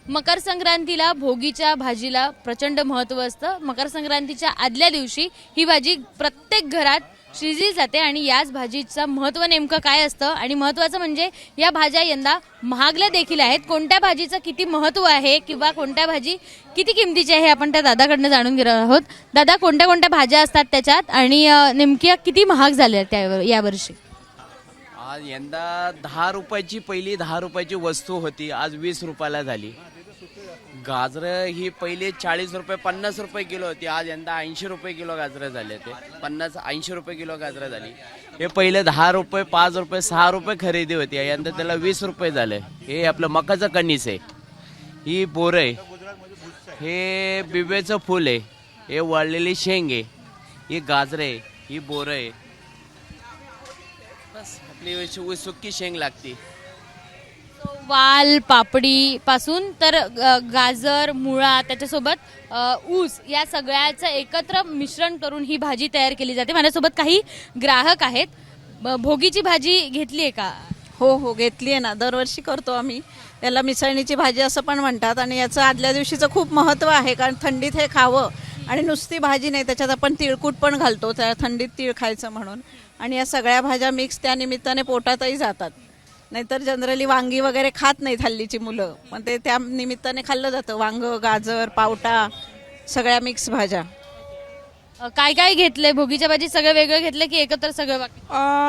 मकर संक्रांतीला भोगीच्या भाजीला प्रचंड महत्त्व असतं। मकर संक्रांतीच्या आदल्या दिवशी ही भाजी प्रत्येक घरात शिजली जाते आणि याच भाजीचं महत्त्व नेमकं काय असतं आणि महत्त्वाचं म्हणजे या भाज्या यंदा महागल्या देखील आहेत। कोणत्या भाजीचं किती महत्त्व आहे किंवा कोणत्या भाजी किती किमतीची आहे आपण त्या दादाकडनं जाणून घेणार आहोत। दादा, कोणत्या कोणत्या भाज्या असतात त्याच्यात आणि नेमक्या किती महाग झाल्या त्या यावर्षी? आज यंदा 10 रुपयाची पहिली 10 रुपयाची वस्तू होती, आज 20 रुपयाला झाली। गाजरं ही पहिले 40 रुपये 50 रुपये किलो होती, आज यंदा 80 रुपये किलो गाजरं झाले। ते 50-80 रुपये किलो गाजरं झाली। हे पहिले 10 रुपये 5 रुपये 6 रुपये खरेदी होती, यंदा त्याला 20 रुपये झाले। हे आपलं मकाचं कणीस आहे, ही बोरं आहे, हे बिब्याचं फूल आहे, हे वाळलेली शेंग आहे, ही गाजरं आहे, ही बोरं आहे। बस आपली सुक्की शेंग लागते। वाल पापडी पासून तर गाजर मुळा त्याच्यासोबत ऊस या सगळ्याचं एकत्र मिश्रण करून ही भाजी तयार केली जाते। माझ्यासोबत काही ग्राहक आहेत। भोगीची भाजी घेतली आहे का? हो घेतली आहे ना, दरवर्षी करतो आम्ही। याला मिसळणीची भाजी असं पण म्हणतात आणि याचं आदल्या दिवशीचं खूप महत्त्व आहे, कारण थंडीत हे खावं आणि नुसती भाजी नाही, त्याच्यात आपण तिळकूट पण घालतो, त्या थंडीत तीळ खायचं म्हणून। आणि या सगळ्या भाज्या मिक्स त्या निमित्ताने पोटातही जातात, नाहीतर जनरली वांगी वगैरे खात नाहीत हल्लीची मुलं, पण ते त्या निमित्ताने खाल्लं जातं। वांग, गाजर, पावटा, सगळ्या मिक्स भाज्या। काय काय घेतलंय? भोगीच्या भाजी सगळं वेगळं घेतलं की एकत्र सगळं बाकी?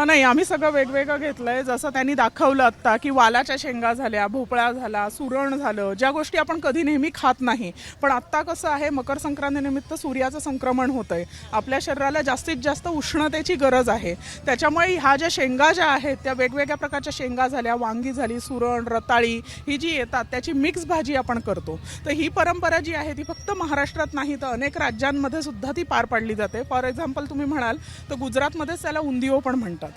नाही, आम्ही सगळं वेगवेगळं घेतलंय। जसं त्यांनी दाखवलं आत्ता की वालाच्या शेंगा झाल्या, भोपळा झाला, सुरण झालं, ज्या गोष्टी आपण कधी नेहमी खात नाही। पण आत्ता कसं आहे, मकर संक्रांतीनिमित्त सूर्याचं संक्रमण होतंय, आपल्या शरीराला जास्तीत जास्त उष्णतेची गरज आहे। त्याच्यामुळे ह्या ज्या शेंगा ज्या आहेत त्या वेगवेगळ्या प्रकारच्या शेंगा झाल्या, वांगी झाली, सुरण, रताळी ही जी येतात त्याची मिक्स भाजी आपण करतो। तर ही परंपरा जी आहे ती फक्त महाराष्ट्रात नाही तर अनेक राज्यांमध्ये सुद्धा ती पार पाडली जाते। फॉर एक्झाम्पल तुम्ही म्हणाल तर गुजरातमध्येच त्याला उंदिओ पण म्हणतात।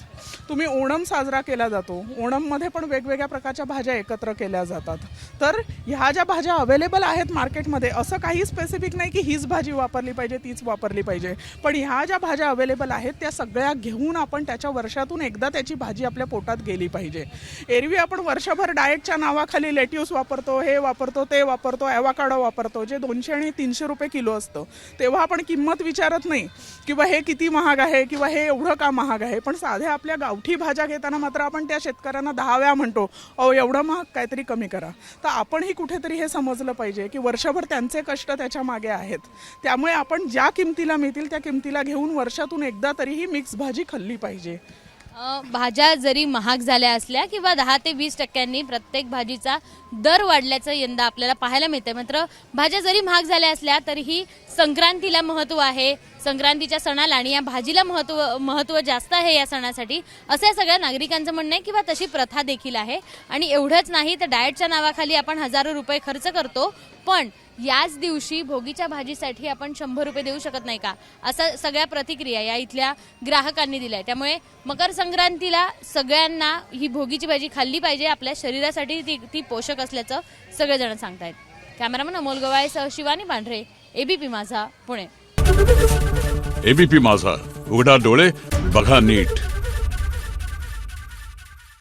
तुम्ही ओणम साजरा केला जातो, ओणममध्ये पण वेगवेगळ्या प्रकारच्या भाज्या एकत्र केल्या जातात। तर ह्या ज्या भाज्या अवेलेबल आहेत मार्केटमध्ये, असं काही स्पेसिफिक नाही की हीच भाजी वापरली पाहिजे तीच वापरली पाहिजे, पण ह्या ज्या भाज्या अवेलेबल आहेत त्या सगळ्या घेऊन आपण त्याच्या वर्षातून एकदा त्याची भाजी आपल्या पोटात गेली पाहिजे। एरवी आपण वर्षभर डाएटच्या नावाखाली लेट्यूस वापरतो, हे वापरतो, ते वापरतो, ॲव्होकाडो वापरतो, जे 200 आणि 300 रुपये किलो असतं। तेव्हा आपण किंमत विचारत नाही किंवा हे किती महाग आहे किंवा हे एवढं का महाग आहे, पण साध्या आपल्या गावठी भाज्या घेताना मात्र आपण त्या शेतकऱ्यांना 10 वेळा म्हणतो, अहो एवढं महाग, काहीतरी कमी करा। तर आपणही कुठेतरी हे समजलं पाहिजे की वर्षभर त्यांचे कष्ट त्याच्या मागे आहेत। त्यामुळे आपण ज्या किमतीला मिळतील त्या किमतीला घेऊन वर्षातून एकदा तरी ही मिक्स भाजी खाल्ली पाहिजे। भाज्या जरी महाग झाल्या असल्या किंवा 10 ते 20% प्रत्येक भाजीचा दर वाढल्याचं यंदा आपल्याला पाहायला मिळतं। मात्र भाज्या जरी महाग झाल्या असल्या तरीही संक्रांतीला महत्त्व आहे, संक्रांतीच्या सणाला आणि या भाजीला महत्त्व जास्त आहे या सणासाठी, असं या सगळ्या नागरिकांचं म्हणणं आहे किंवा तशी प्रथा देखील आहे। आणि एवढंच नाही तर डाएटच्या नावाखाली आपण हजारो रुपये खर्च करतो, पण याच दिवशी भोगीच्या भाजीसाठी आपण 100 रुपये देऊ शकत नाही का, असं सगळ्या प्रतिक्रिया या इथल्या ग्राहकांनी दिल्या आहे। त्यामुळे मकर संक्रांतीला सगळ्यांना ही भोगीची भाजी खाल्ली पाहिजे, आपल्या शरीरासाठी ती पोषक असल्याचं सगळेजण सांगतायत। कॅमेरामन अमोल गवायसह शिवानी पांढरे, एबीपी माझा, पुणे। एबीपी माझा, उघडा डोळे बघा नीट।